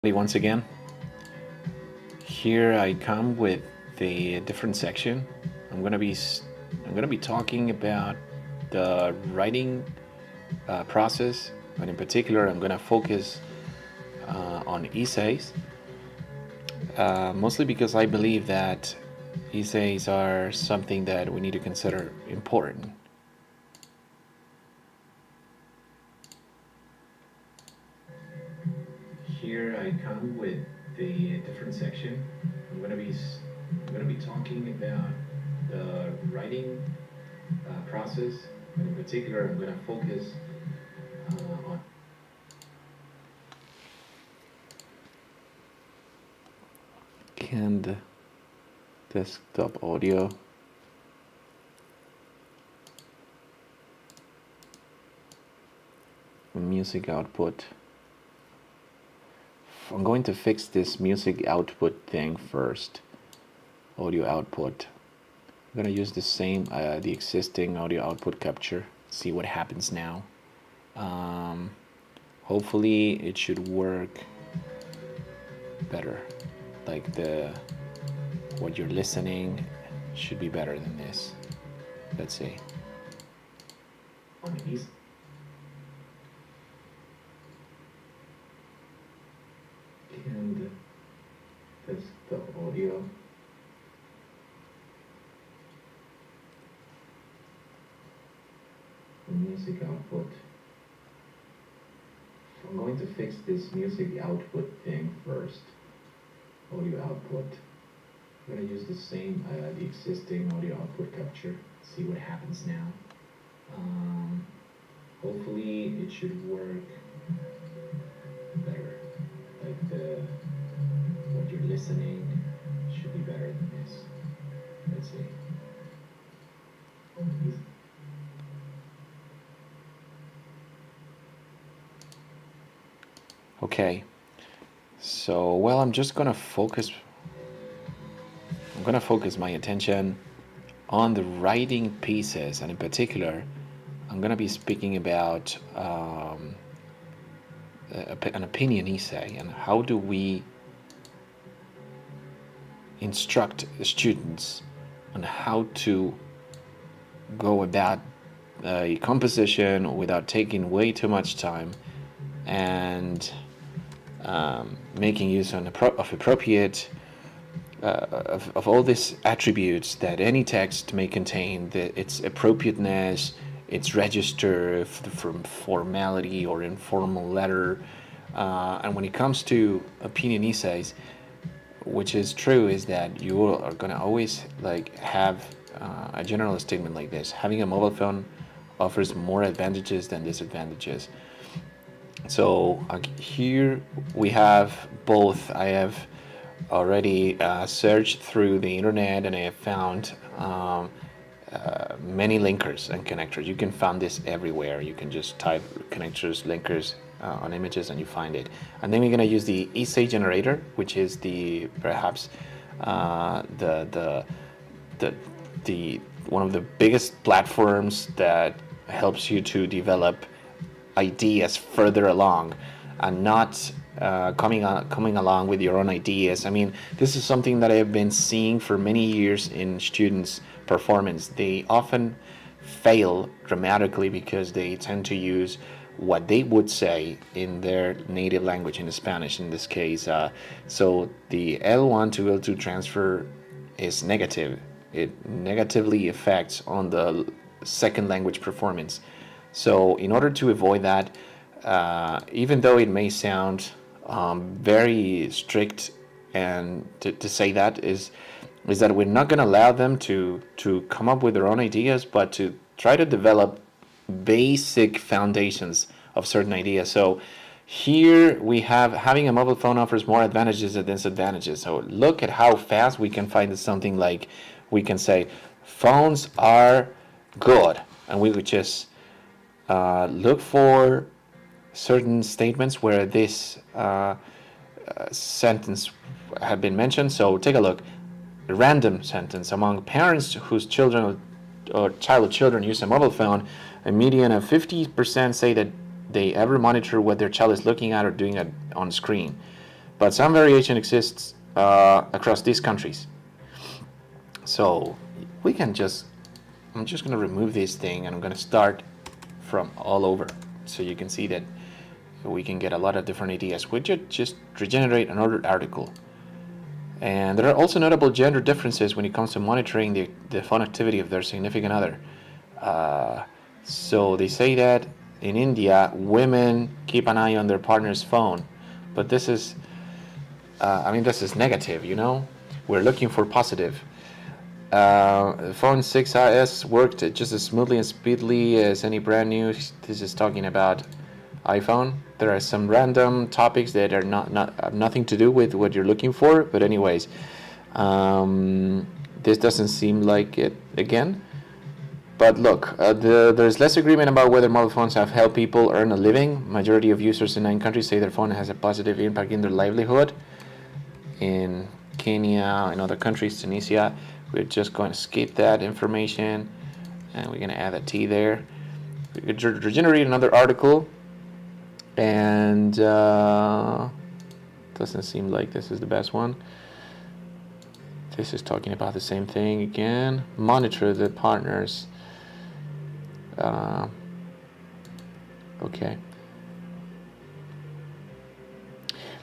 Once again. Here I come with the different section. I'm gonna be I'm gonna be talking about the writing process, but in particular, I'm gonna focus on essays, mostly because I believe that essays are something that we need to consider important. Here I come with the different section. I'm gonna be talking about the writing process, but in particular, I'm gonna focus on canned desktop audio. Music output. I'm going to fix this music output thing first. Audio output. I'm gonna use the existing audio output capture. See what happens now. Hopefully it should work better. Like what you're listening should be better than this. Let's see. And desktop audio. Music output. I'm going to fix this music output thing first. Audio output. I'm going to use the existing audio output capture. See what happens now. Hopefully it should work better. Like what you're listening should be better than this. Let's see. Okay, so well, I'm gonna focus my attention on the writing pieces, and in particular, I'm gonna be speaking about an opinion essay, and how do we instruct students on how to go about a composition without taking way too much time, and making use of appropriate of all these attributes that any text may contain, its appropriateness, its register from formality or informal letter. And when it comes to opinion essays, which is true, is that you are going to always have a general statement like this: having a mobile phone offers more advantages than disadvantages. So here we have both. I have already searched through the internet, and I have found many linkers and connectors. You can find this everywhere. You can just type connectors, linkers on images, and you find it. And then we're going to use the essay generator, which is perhaps the one of the biggest platforms that helps you to develop ideas further along, and not coming along with your own ideas. I mean, this is something that I have been seeing for many years in students' performance. They often fail dramatically because they tend to use what they would say in their native language, in Spanish in this case. So the L1 to L2 transfer is negative. It negatively affects on the second language performance. So in order to avoid that, even though it may sound very strict, and to say that is that we're not going to allow them to come up with their own ideas, but to try to develop basic foundations of certain ideas. So here we have having a mobile phone offers more advantages than disadvantages. So look at how fast we can find something like, we can say phones are good, and we would just look for certain statements where this sentence have been mentioned. So take a look. A random sentence: among parents whose children or child children use a mobile phone, a median of 50% say that they ever monitor what their child is looking at or doing on screen. but some variation exists across these countries. So we can just, I'm just going to remove this thing and I'm going to start from all over so you can see that we can get a lot of different ideas. We just regenerate an ordered article. And there are also notable gender differences when it comes to monitoring the phone activity of their significant other. So they say that in India, women keep an eye on their partner's phone, but this is, this is negative, you know? We're looking for positive. Phone 6S worked just as smoothly and speedily as any brand new. This is talking about iPhone. There are some random topics that are not have nothing to do with what you're looking for, but anyways, this doesn't seem like it again. But look, there's less agreement about whether mobile phones have helped people earn a living. Majority of users in 9 countries say their phone has a positive impact in their livelihood. In Kenya, in other countries, Tunisia, we're just going to skip that information, and we're going to add a T there. We could regenerate another article, and doesn't seem like this is the best one. This is talking about the same thing again. Monitor the partners. Okay.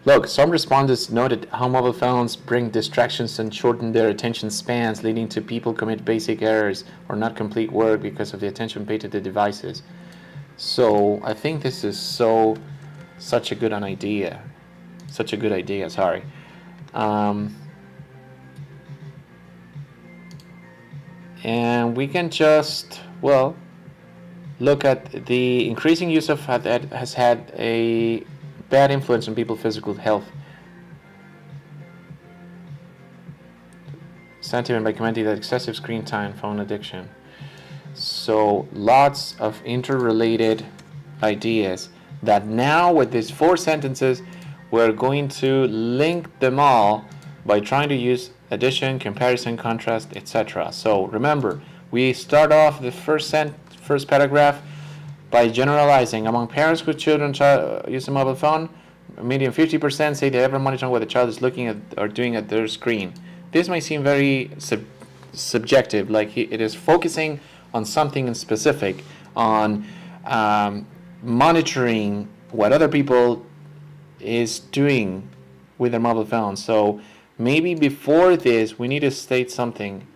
Look, some respondents noted how mobile phones bring distractions and shorten their attention spans, leading to people commit basic errors or not complete work because of the attention paid to the devices. So I think this is such a good idea. Such a good idea, sorry. And we can just, well, look at the increasing use of that has had a bad influence on people's physical health. Sentiment by commenting that excessive screen time, phone addiction. So lots of interrelated ideas that now with these 4 sentences we're going to link them all by trying to use addition, comparison, contrast, etc. So remember, we start off the first paragraph by generalizing. Among parents whose children use a mobile phone, a median 50% say they ever monitor what the child is looking at or doing at their screen. This might seem very subjective, like it is focusing on something specific, on monitoring what other people is doing with their mobile phone. So maybe before this we need to state something,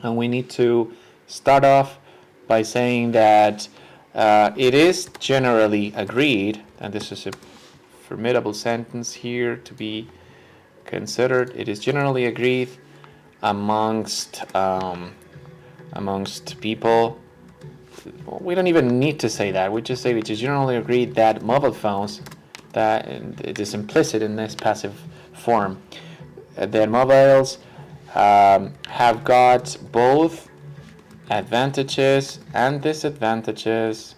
and we need to start off by saying that it is generally agreed, and this is a formidable sentence here to be considered, it is generally agreed amongst people. We don't even need to say that. We just say it is generally agreed that mobile phones, that it is implicit in this passive form, that mobiles have got both advantages and disadvantages.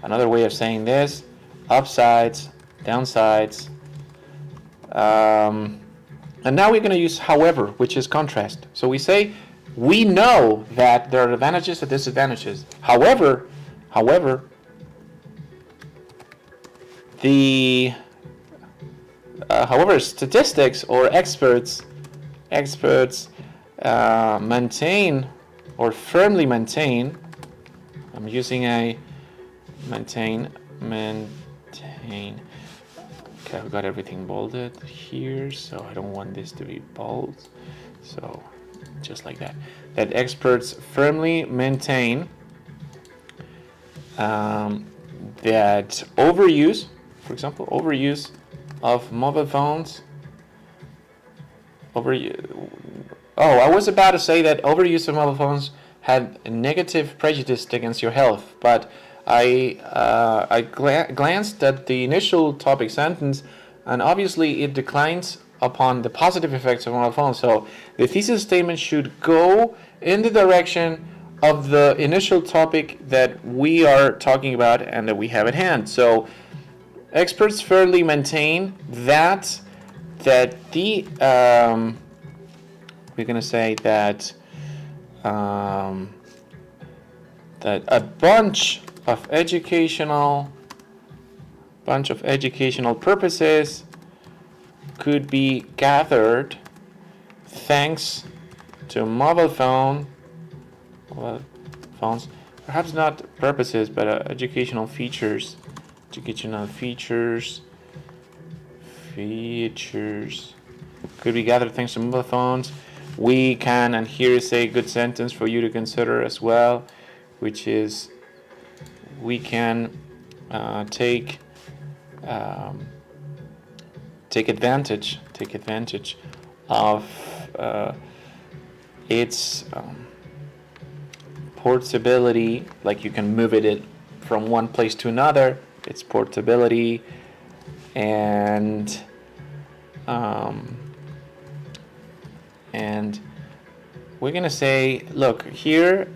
Another way of saying this, upsides, downsides. And now we're going to use however, which is contrast. So we say we know that there are advantages and disadvantages. However, statistics or experts maintain or firmly maintain. I'm using a maintain. Okay, I've got everything bolded here, so I don't want this to be bold. So just like that. That experts firmly maintain that overuse, for example, overuse of mobile phones. I was about to say that overuse of mobile phones had a negative prejudice against your health, but I glanced at the initial topic sentence, and obviously it declines upon the positive effects of mobile phones. So the thesis statement should go in the direction of the initial topic that we are talking about and that we have at hand. So experts fairly maintain that the we're going to say that that a bunch of educational purposes could be gathered thanks to mobile phones, perhaps not purposes, but educational features. Educational features could be gathered thanks to mobile phones. We can, and here is a good sentence for you to consider as well, which is we can take advantage of its portability. Like you can move it from one place to another. Its portability, and we're gonna say, look here.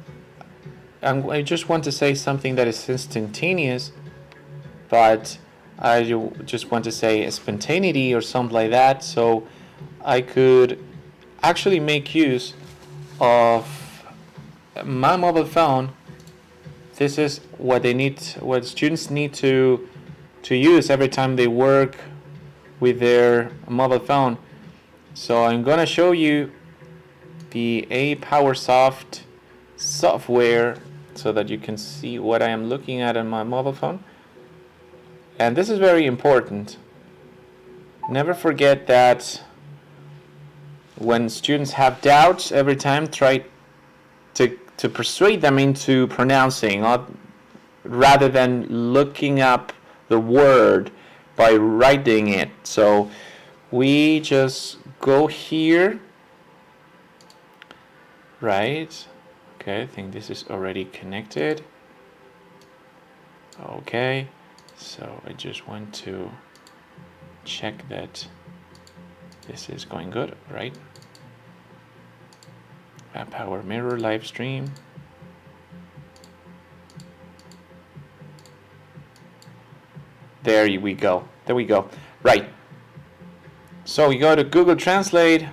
I just want to say something that is instantaneous, but I just want to say spontaneity or something like that. So I could actually make use of my mobile phone. This is what students need to use every time they work with their mobile phone. So I'm gonna show you the APowerSoft software so that you can see what I am looking at on my mobile phone. And this is very important. Never forget that when students have doubts, every time try to persuade them into pronouncing, rather than looking up the word by writing it. So we just go here, right? Okay, I think this is already connected. Okay, so I just want to check that this is going good, right? Power Mirror live stream. There we go. Right. So we go to Google Translate,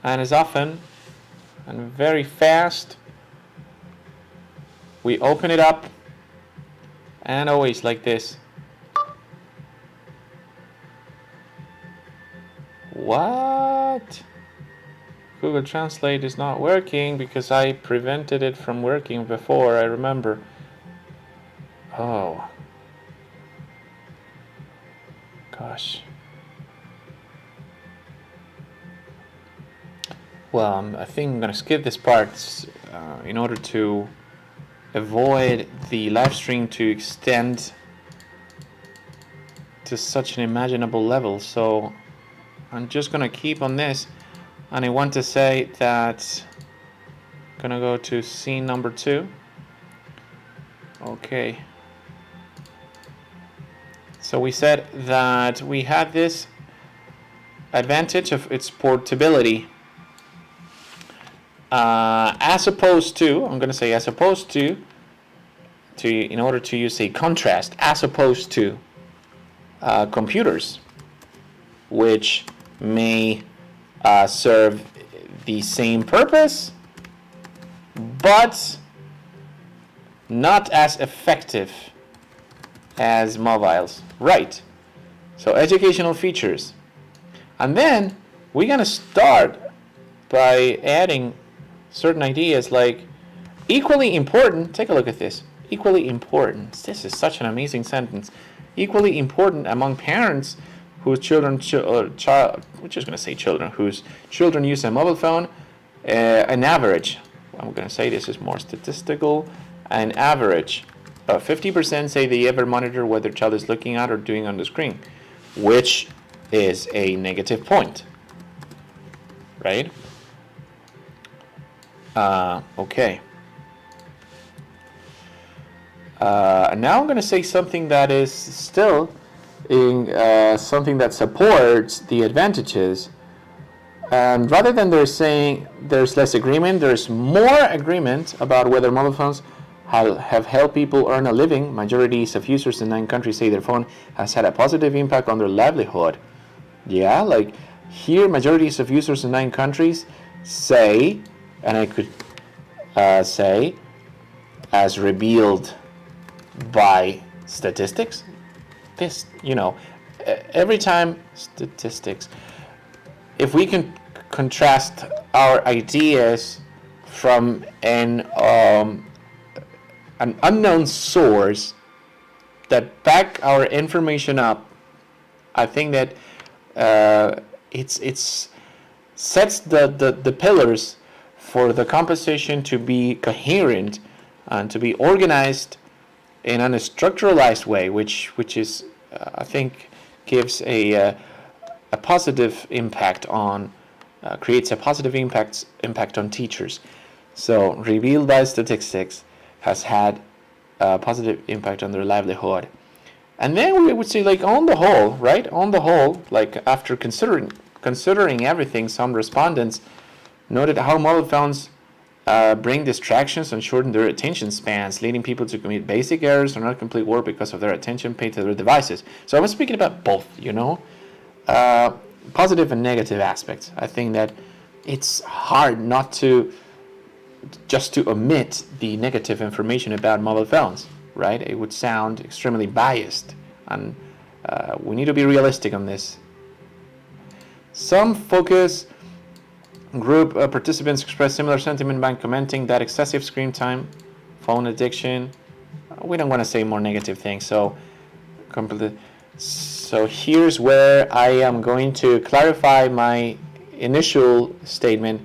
and as often and very fast, we open it up, and always like this. What? Google Translate is not working because I prevented it from working before, I remember. Oh. Gosh. Well, I think I'm going to skip this part in order to avoid the live stream to extend to such an imaginable level. So I'm just going to keep on this. And I want to say that I'm going to go to scene number 2. Okay. So we said that we had this advantage of its portability. As opposed to, I'm going to say as opposed to, in order to use a contrast, as opposed to computers, which may serve the same purpose, but not as effective as mobiles. Right. So educational features. And then we're going to start by adding certain ideas like equally important. Take a look at this. Equally important. This is such an amazing sentence. Equally important among parents whose children, whose children use a mobile phone, an average, I'm going to say this is more statistical, an average of 50% say they ever monitor what their child is looking at or doing on the screen, which is a negative point, right? Okay. Now I'm going to say something that is still in something that supports the advantages. And rather than they're saying there's less agreement, there's more agreement about whether mobile phones have helped people earn a living. Majorities of users in 9 countries say their phone has had a positive impact on their livelihood. Yeah, like here, majorities of users in 9 countries say, and I could say, as revealed by statistics, this, every time statistics, if we can contrast our ideas from an unknown source that back our information up, I think that it's sets the pillars for the composition to be coherent and to be organized in a structuralized way, which is I think gives a positive impact on creates a positive impact on teachers. So revealed by statistics has had a positive impact on their livelihood. And then we would say, like, on the whole, right? On the whole, like, after considering everything, some respondents noted how mobile phones bring distractions and shorten their attention spans, leading people to commit basic errors or not complete work because of their attention paid to their devices. So I was speaking about both, positive and negative aspects. I think that it's hard not to just to omit the negative information about mobile phones, right? It would sound extremely biased, and we need to be realistic on this. Some focus group participants expressed similar sentiment by commenting that excessive screen time, phone addiction, we don't want to say more negative things, so here's where I am going to clarify my initial statement.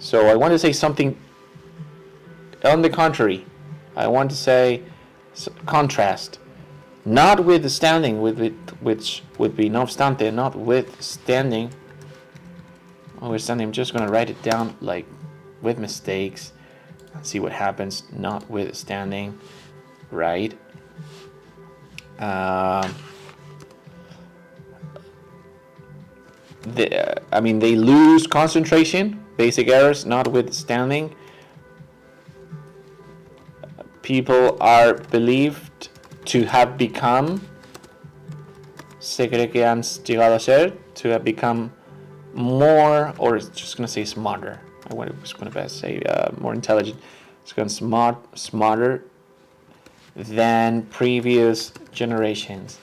So I want to say something on the contrary. I want to say contrast. Notwithstanding, which would be no obstante, notwithstanding. Notwithstanding, I'm just going to write it down like with mistakes and see what happens. Notwithstanding, right? They lose concentration, basic errors notwithstanding. People are believed to have become, se cree que han llegado a ser, to have become more, or just going to say smarter. I was going to say more intelligent. It's going to smarter than previous generations.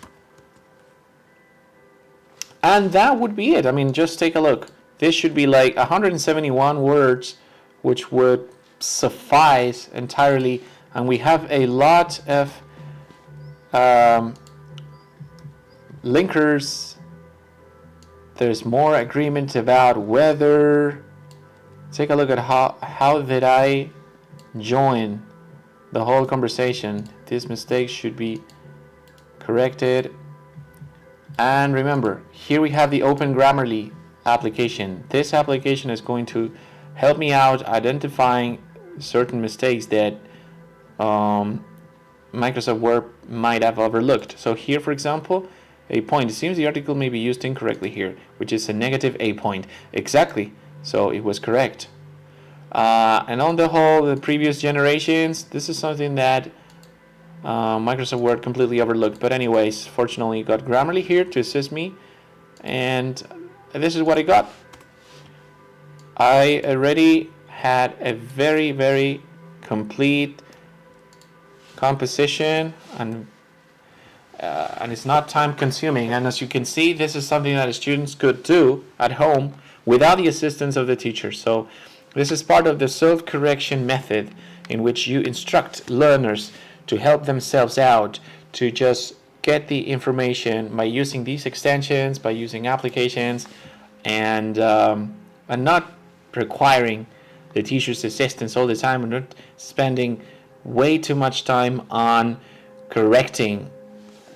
And that would be it. I mean, just take a look. This should be like 171 words, which would suffice entirely. And we have a lot of linkers. There's more agreement about whether. Take a look at how did I join the whole conversation. This mistake should be corrected. And remember, here we have the Open Grammarly application. This application is going to help me out identifying certain mistakes that Microsoft Word might have overlooked. So here, for example, a point. It seems the article may be used incorrectly here, which is a negative a point. Exactly. So it was correct. And on the whole, the previous generations, this is something that Microsoft Word completely overlooked. But anyways, fortunately, got Grammarly here to assist me. And this is what I got. I already had a very, very complete composition, and it's not time consuming. And as you can see, this is something that students could do at home without the assistance of the teacher. So this is part of the self-correction method in which you instruct learners to help themselves out, to just get the information by using these extensions, by using applications, and not requiring the teacher's assistance all the time, and not spending way too much time on correcting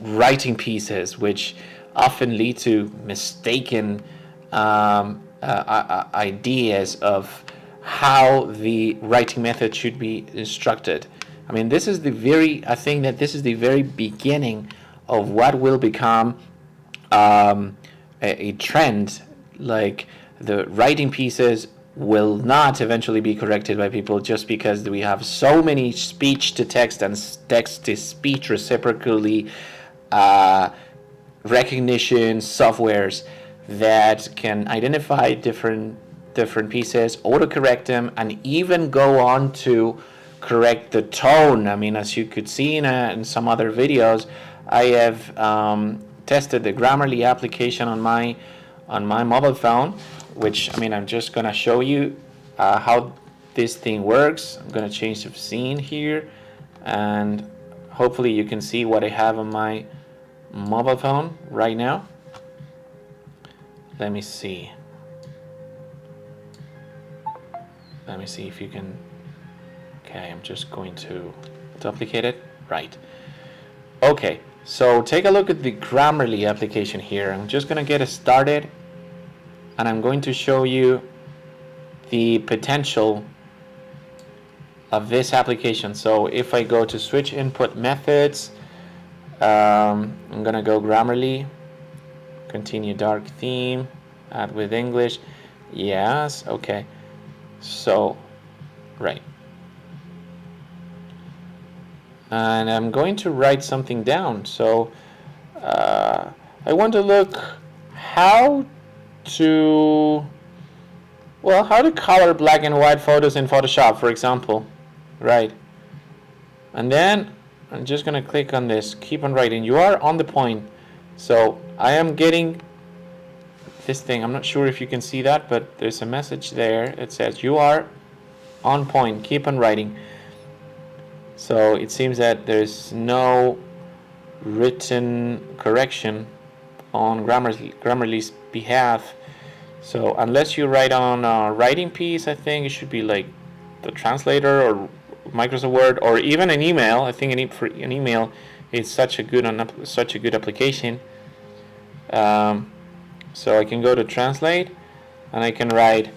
writing pieces, which often lead to mistaken ideas of how the writing method should be instructed. I mean, I think that this is the very beginning of what will become a trend. Like, the writing pieces will not eventually be corrected by people just because we have so many speech to text and text to speech reciprocally recognition softwares that can identify different pieces, autocorrect them, and even go on to correct the tone. I mean, as you could see in some other videos, I have tested the Grammarly application on my mobile phone, which, I mean, I'm just gonna show you how this thing works. I'm gonna change the scene here, and hopefully you can see what I have on my mobile phone right now. Let me see. Let me see if you can. Okay, I'm just going to duplicate it. Right. Okay, so take a look at the Grammarly application here. I'm just gonna get it started, and I'm going to show you the potential of this application. So if I go to switch input methods, I'm gonna go Grammarly, continue dark theme, add with English. Yes, okay. So, right. And I'm going to write something down. So I want to look how to color black and white photos in Photoshop, for example. Right. And then I'm just going to click on this, keep on writing. You are on the point. So I am getting this thing. I'm not sure if you can see that, but there's a message there. It says you are on point, keep on writing. So it seems that there's no written correction on Grammarly's behalf. So unless you write on a writing piece, I think it should be like the translator or Microsoft Word, or even an email. I think for an email, it's such a good application. So I can go to translate, and I can write.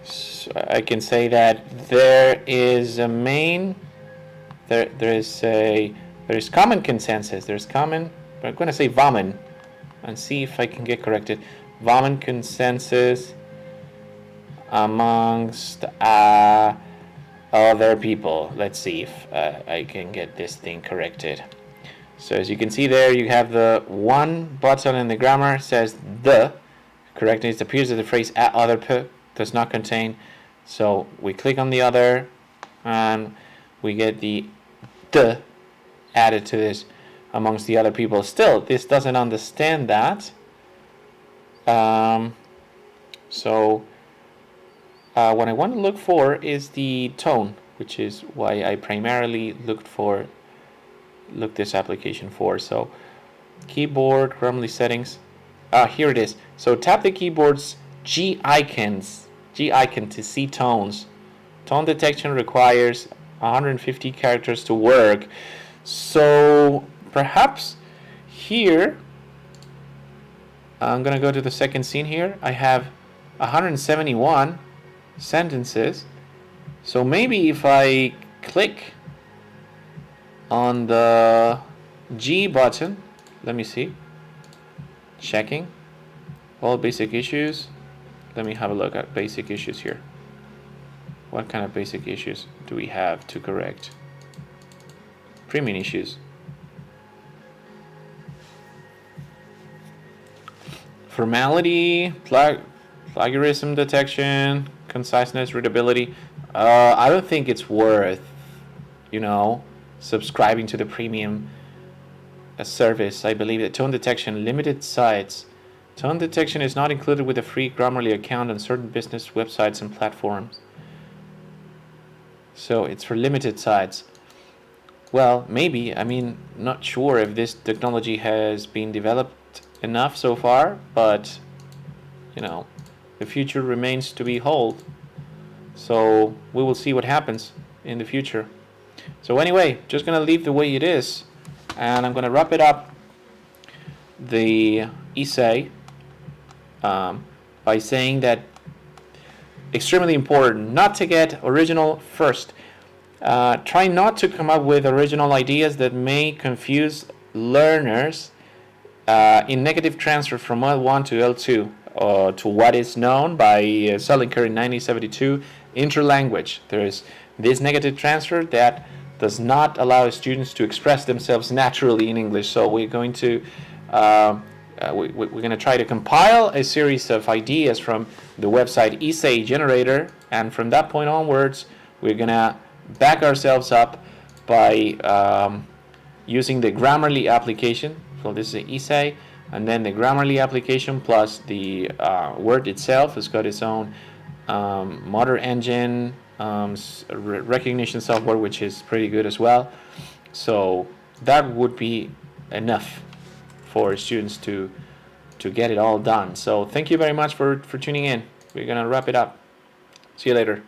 So I can say that there is a main. There is common consensus. There's common. I'm going to say Vaman, and see if I can get corrected. Vaman consensus amongst other people. Let's see if I can get this thing corrected. So as you can see there, you have the one button in the grammar says the. Correctly, it appears that the phrase at other does not contain. So we click on the other, and we get the added to this amongst the other people. Still, this doesn't understand that. So what I want to look for is the tone, which is why I primarily looked this application for. So keyboard, Grammarly settings. Here it is. So tap the keyboard's G icon to see tones. Tone detection requires 150 characters to work. So perhaps here, I'm gonna go to the second scene here. I have 171 sentences. So maybe if I click on the G button, let me see. Checking all basic issues. Let me have a look at basic issues here. What kind of basic issues do we have to correct? Premium issues. Formality, plagiarism detection, conciseness, readability. I don't think it's worth, subscribing to the premium service. I believe that tone detection, limited sites. Tone detection is not included with a free Grammarly account on certain business websites and platforms. So it's for limited sites. Well, maybe. Not sure if this technology has been developed enough so far, but the future remains to be behold. So we will see what happens in the future. So anyway, just gonna leave the way it is, and I'm gonna wrap it up the essay by saying that extremely important not to get original first. Try not to come up with original ideas that may confuse learners in negative transfer from L1 to L2 to what is known by Selinker in 1972 interlanguage. There is this negative transfer that does not allow students to express themselves naturally in English. So we're going to try to compile a series of ideas from the website Essay Generator, and from that point onwards, we're gonna back ourselves up by using the Grammarly application. So this is the essay, and then the Grammarly application plus the Word itself has got its own motor engine, recognition software, which is pretty good as well. So that would be enough for students to get it all done. So thank you very much for tuning in. We're gonna wrap it up. See you later.